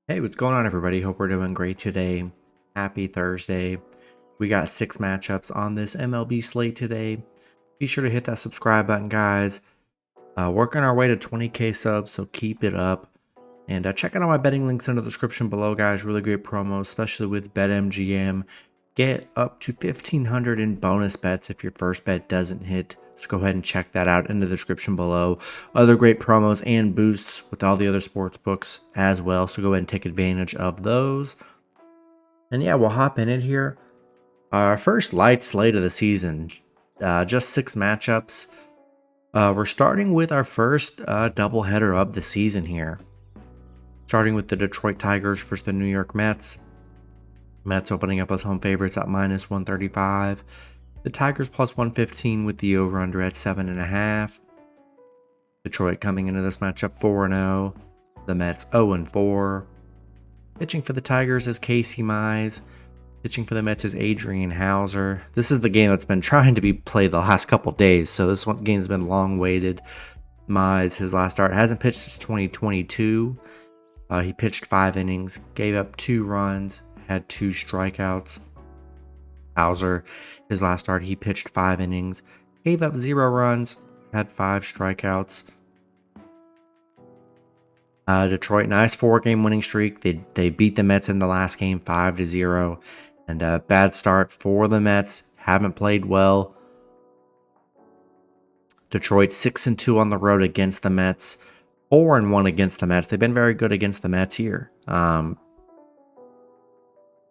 Hey, what's going on, everybody? Hope we're doing great today. Happy Thursday. We got 6 matchups on this MLB slate today. Be sure to hit that subscribe button, guys. Working our way to 20K subs, so keep it up. And check out my betting links in the description below, guys. Really great promos, especially with BetMGM. Get up to 1,500 in bonus bets if your first bet doesn't hit. So go ahead and check that out in the description below. Other great promos and boosts with all the other sports books as well. So go ahead and take advantage of those. And yeah, we'll hop in it here. Our first light slate of the season. Just 6 matchups. We're starting with our first doubleheader of the season here. Starting with the Detroit Tigers versus the New York Mets. Mets opening up as home favorites at minus 135. The Tigers plus 115 with the over-under at 7.5. Detroit coming into this matchup 4-0. The Mets 0-4. Pitching for the Tigers is Casey Mize. Pitching for the Mets is Adrian Hauser. This is the game that's been trying to be played the last couple days, so this one game's been long waited. Mize, his last start, hasn't pitched since 2022. He pitched 5 innings, gave up 2 runs, had 2 strikeouts. Hauser, his last start, he pitched 5 innings, gave up 0 runs, had 5 strikeouts. Detroit, nice 4-game winning streak. They beat the Mets in the last game 5-0. And a bad start for the Mets. Haven't played well. Detroit 6-2 on the road against the Mets. 4-1 against the Mets. They've been very good against the Mets here.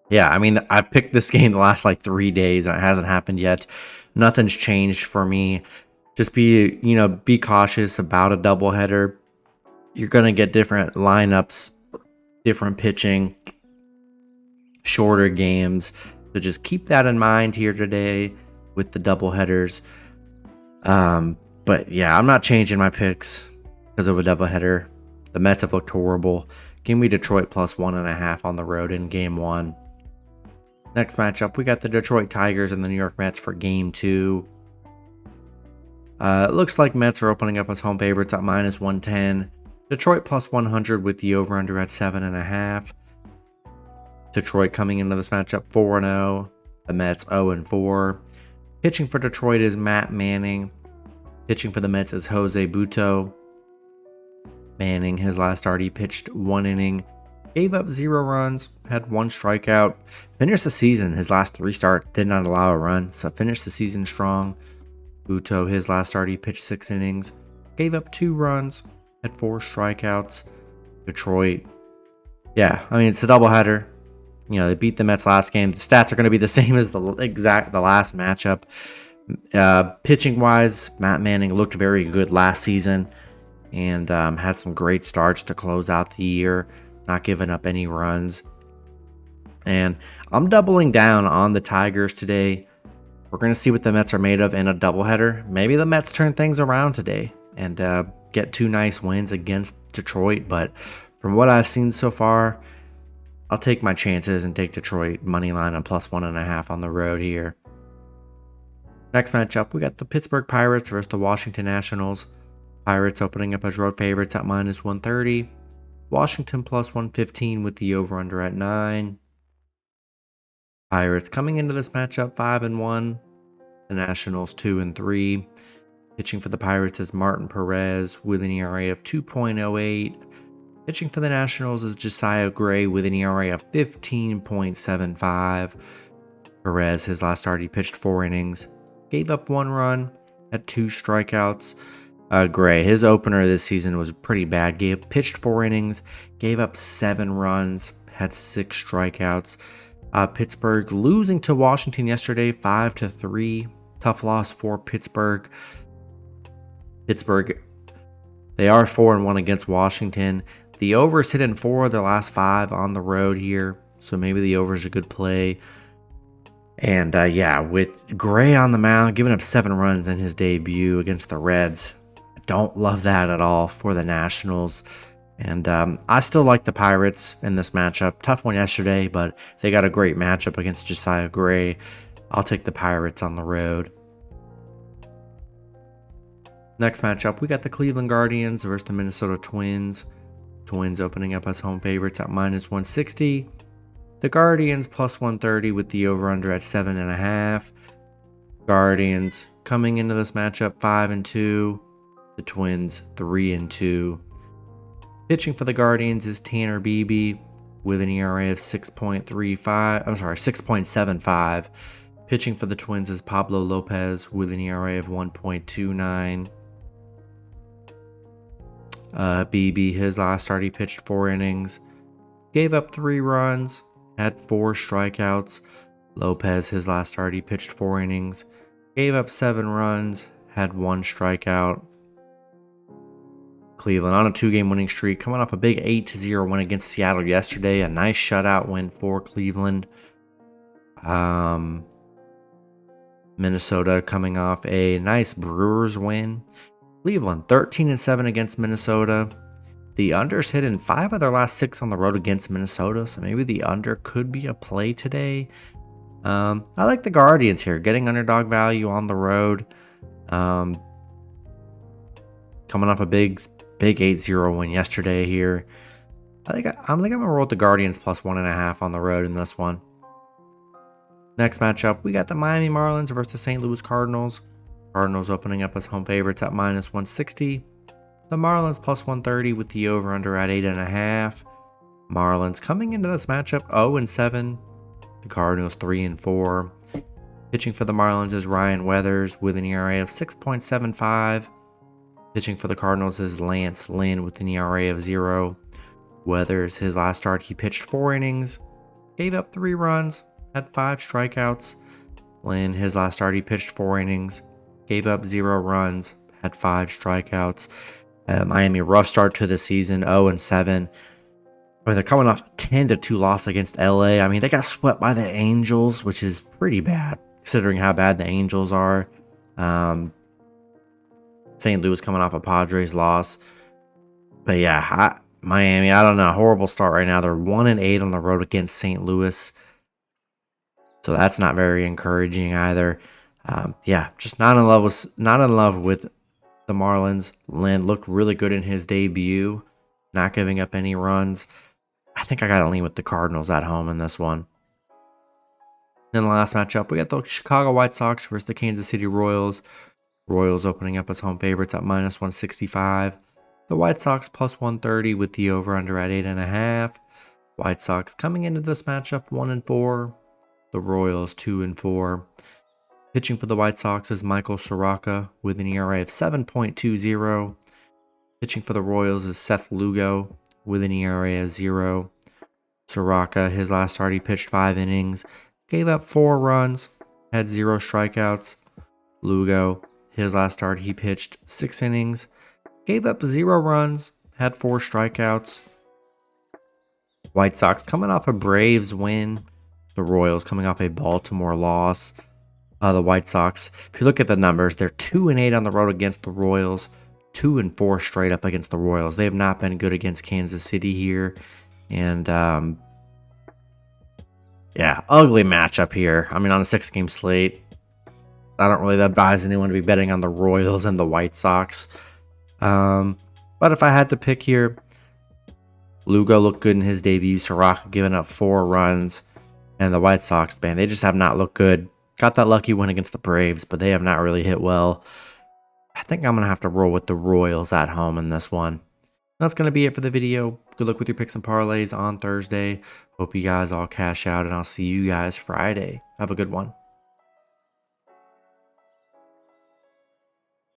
Yeah, I mean, I've picked this game the last 3 days and it hasn't happened yet. Nothing's changed for me. Just be cautious about a doubleheader. You're going to get different lineups, different pitching, shorter games. So just keep that in mind here today with the doubleheaders. But yeah, I'm not changing my picks because of a doubleheader. The Mets have looked horrible. Give me Detroit plus 1.5 on the road in game 1. Next matchup, we got the Detroit Tigers and the New York Mets for game 2. It looks like Mets are opening up as home favorites at minus 110. Detroit plus 100 with the over-under at 7.5. Detroit coming into this matchup 4-0. The Mets 0-4. Pitching for Detroit is Matt Manning. Pitching for the Mets is Jose Butto. Manning, his last start, he pitched 1 inning. Gave up 0 runs, had 1 strikeout. Finished the season, his last 3 starts did not allow a run, so finished the season strong. Butto, his last start, he pitched 6 innings. Gave up 2 runs, had 4 strikeouts. Detroit, yeah, I mean, it's a doubleheader. They beat the Mets last game. The stats are going to be the same as the last matchup. Pitching wise, Matt Manning looked very good last season and had some great starts to close out the year, not giving up any runs. And I'm doubling down on the Tigers today. We're going to see what the Mets are made of in a doubleheader. Maybe the Mets turn things around today and get 2 nice wins against Detroit. But from what I've seen so far, I'll take my chances and take Detroit money line on plus 1.5 on the road here. Next matchup, we got the Pittsburgh Pirates versus the Washington Nationals. Pirates opening up as road favorites at minus 130. Washington plus 115 with the over-under at 9. Pirates coming into this matchup 5-1. The Nationals 2-3. Pitching for the Pirates is Martin Perez with an ERA of 2.08. Pitching for the Nationals is Josiah Gray with an ERA of 15.75. Perez, his last start, he pitched 4 innings. Gave up 1 run, had 2 strikeouts. Gray, his opener this season was pretty bad. Pitched 4 innings, gave up 7 runs, had 6 strikeouts. Pittsburgh losing to Washington yesterday, 5-3. Tough loss for Pittsburgh. They are 4-1 against Washington. The overs hit in 4 of their last 5 on the road here, so maybe the over's a good play. And yeah, with Gray on the mound, giving up 7 runs in his debut against the Reds, I don't love that at all for the Nationals. And I still like the Pirates in this matchup. Tough one yesterday, but they got a great matchup against Josiah Gray. I'll take the Pirates on the road. Next matchup, we got the Cleveland Guardians versus the Minnesota Twins. Twins opening up as home favorites at -160. The Guardians +130 with the over-under at 7.5. Guardians coming into this matchup 5-2. The Twins 3-2. Pitching for the Guardians is Tanner Beebe with an ERA of 6.75. Pitching for the Twins is Pablo Lopez with an ERA of 1.29. Beebe, his last start, he pitched 4 innings, gave up 3 runs, had 4 strikeouts. Lopez, his last start, he pitched 4 innings, gave up 7 runs, had 1 strikeout. Cleveland on a 2-game winning streak, coming off a big 8-0 win against Seattle yesterday. A nice shutout win for Cleveland. Minnesota coming off a nice Brewers win. Cleveland 13-7 against Minnesota. The under's hit in 5 of their last 6 on the road against Minnesota, so maybe the under could be a play today. I like the Guardians here, getting underdog value on the road. Coming off a big 8-0 win yesterday here. I'm gonna roll with the Guardians +1.5 on the road in this one. Next matchup, we got the Miami Marlins versus the St. Louis Cardinals. Cardinals opening up as home favorites at -160. The Marlins +130 with the over-under at 8.5. Marlins coming into this matchup 0-7. The Cardinals 3-4. Pitching for the Marlins is Ryan Weathers with an ERA of 6.75. Pitching for the Cardinals is Lance Lynn with an ERA of 0. Weathers, his last start, he pitched 4 innings, gave up 3 runs, had 5 strikeouts. Lynn, his last start, he pitched 4 innings, gave up 0 runs, had 5 strikeouts. Miami, rough start to the season, 0-7. They're coming off a 10-2 loss against LA. I mean, they got swept by the Angels, which is pretty bad, considering how bad the Angels are. St. Louis coming off a Padres loss. But yeah, Miami, I don't know. Horrible start right now. They're 1-8 on the road against St. Louis. So that's not very encouraging either. Just not in love with the Marlins. Lynn looked really good in his debut, not giving up any runs. I think I got to lean with the Cardinals at home in this one. Then the last matchup, we got the Chicago White Sox versus the Kansas City Royals. Royals opening up as home favorites at -165. The White Sox +130 with the over-under at 8.5. White Sox coming into this matchup 1-4. The Royals 2-4. Pitching for the White Sox is Michael Soroka with an ERA of 7.20. Pitching for the Royals is Seth Lugo with an ERA of 0. Soroka, his last start, he pitched 5 innings, gave up 4 runs, had 0 strikeouts. Lugo, his last start, he pitched 6 innings, gave up 0 runs, had 4 strikeouts. White Sox coming off a Braves win. The Royals coming off a Baltimore loss. The White Sox, if you look at the numbers, they're 2-8 on the road against the Royals, 2-4 straight up against the Royals. They have not been good against Kansas City here. And ugly matchup here. I mean, on a 6-game slate, I don't really advise anyone to be betting on the Royals and the White Sox. But if I had to pick here, Lugo looked good in his debut. Soroka giving up 4 runs. And the White Sox, man, they just have not looked good. Got that lucky win against the Braves, but they have not really hit well. I think I'm going to have to roll with the Royals at home in this one. That's going to be it for the video. Good luck with your picks and parlays on Thursday. Hope you guys all cash out, and I'll see you guys Friday. Have a good one.